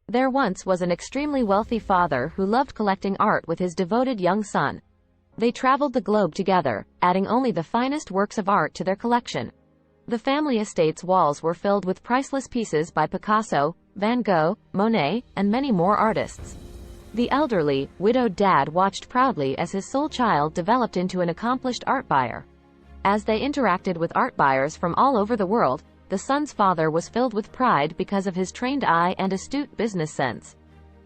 There once was an extremely wealthy father who loved collecting art with his devoted young son. They traveled the globe together, adding only the finest works of art to their collection. The family estate's walls were filled with priceless pieces by Picasso, Van Gogh, Monet, and many more artists. The elderly, widowed dad watched proudly as his sole child developed into an accomplished art buyer. As they interacted with art buyers from all over the world, the son's father was filled with pride because of his trained eye and astute business sense.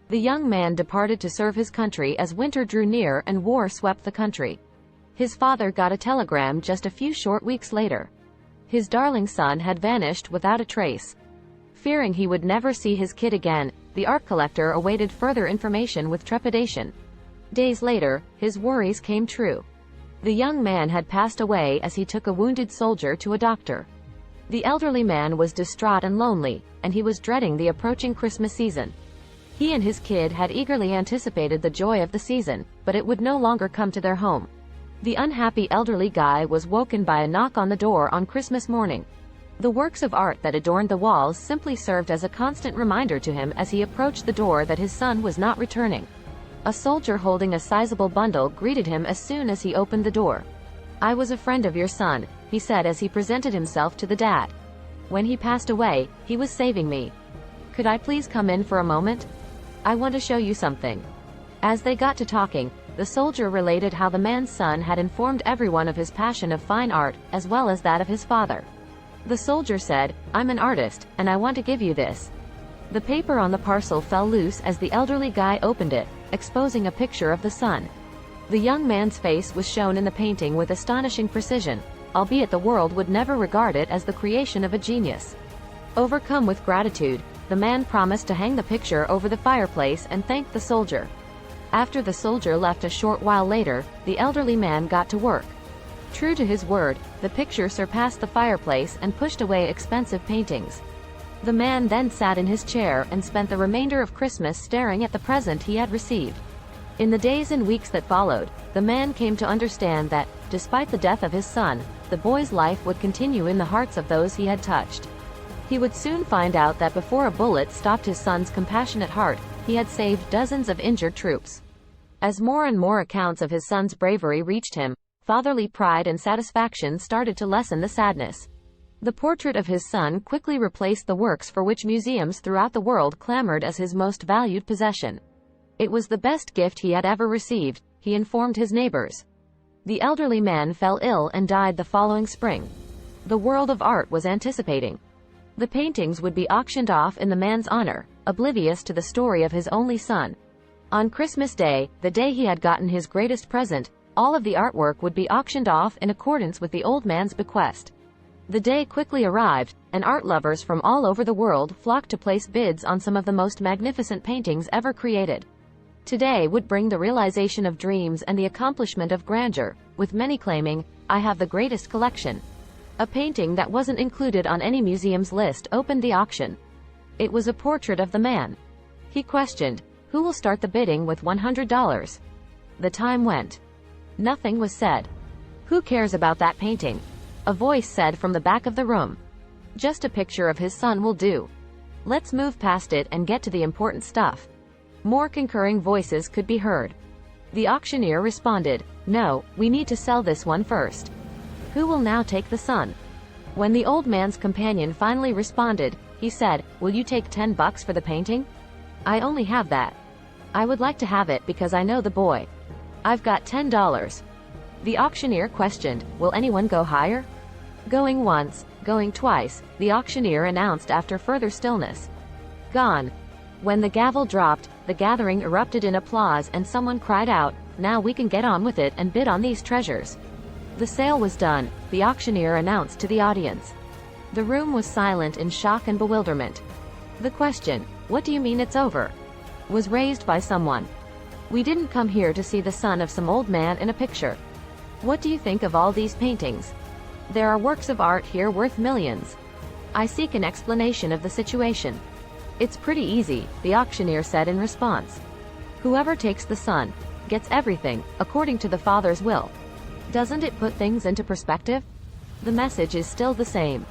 The young man departed to serve his country as winter drew near and war swept the country. His father got a telegram just a few short weeks later. His darling son had vanished without a trace. Fearing he would never see his kid again, the art collector awaited further information with trepidation. Days later, his worries came true. The young man had passed away as he took a wounded soldier to a doctor. The elderly man was distraught and lonely, and he was dreading the approaching Christmas season. He and his kid had eagerly anticipated the joy of the season, but it would no longer come to their home. The unhappy elderly guy was woken by a knock on the door on Christmas morning. The works of art that adorned the walls simply served as a constant reminder to him as he approached the door that his son was not returning. A soldier holding a sizable bundle greeted him as soon as he opened the door. "I was a friend of your son," he said as he presented himself to the dad. "When he passed away, he was saving me. Could I please come in for a moment? I want to show you something." As they got to talking, the soldier related how the man's son had informed everyone of his passion of fine art, as well as that of his father. The soldier said, "I'm an artist, and I want to give you this." The paper on the parcel fell loose as the elderly guy opened it, exposing a picture of the son. The young man's face was shown in the painting with astonishing precision, albeit the world would never regard it as the creation of a genius. Overcome with gratitude, the man promised to hang the picture over the fireplace and thanked the soldier. After the soldier left a short while later, the elderly man got to work. True to his word, the picture surpassed the fireplace and pushed away expensive paintings. The man then sat in his chair and spent the remainder of Christmas staring at the present he had received. In the days and weeks that followed, the man came to understand that, despite the death of his son, the boy's life would continue in the hearts of those he had touched. He would soon find out that before a bullet stopped his son's compassionate heart, he had saved dozens of injured troops. As more and more accounts of his son's bravery reached him, fatherly pride and satisfaction started to lessen the sadness. The portrait of his son quickly replaced the works for which museums throughout the world clamored as his most valued possession. It was the best gift he had ever received, he informed his neighbors. The elderly man fell ill and died the following spring. The world of art was anticipating. The paintings would be auctioned off in the man's honor, oblivious to the story of his only son. On Christmas Day, the day he had gotten his greatest present, all of the artwork would be auctioned off in accordance with the old man's bequest. The day quickly arrived, and art lovers from all over the world flocked to place bids on some of the most magnificent paintings ever created. Today would bring the realization of dreams and the accomplishment of grandeur, with many claiming, "I have the greatest collection." A painting that wasn't included on any museum's list opened the auction. It was a portrait of the man. He questioned, "Who will start the bidding with $100? The time went. Nothing was said. "Who cares about that painting?" A voice said from the back of the room. "Just a picture of his son will do. Let's move past it and get to the important stuff." More concurring voices could be heard. The auctioneer responded, "No, we need to sell this one first. Who will now take the son?" When the old man's companion finally responded, he said, "Will you take $10 for the painting? I only have that. I would like to have it because I know the boy. I've got $10. The auctioneer questioned, "Will anyone go higher?" Going once, going twice, the auctioneer announced after further stillness, "Gone." When the gavel dropped, the gathering erupted in applause and someone cried out, "Now we can get on with it and bid on these treasures." The sale was done, the auctioneer announced to the audience. The room was silent in shock and bewilderment. The question, "What do you mean it's over?" was raised by someone. "We didn't come here to see the son of some old man in a picture. What do you think of all these paintings? There are works of art here worth millions. I seek an explanation of the situation." "It's pretty easy," the auctioneer said in response. "Whoever takes the son gets everything, according to the father's will. Doesn't it put things into perspective? The message is still the same.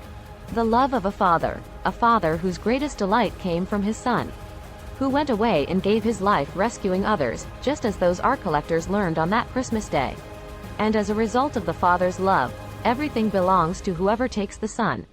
The love of a father whose greatest delight came from his son. who went away and gave his life rescuing others, just as those art collectors learned on that Christmas day. And as a result of the Father's love, everything belongs to whoever takes the Son.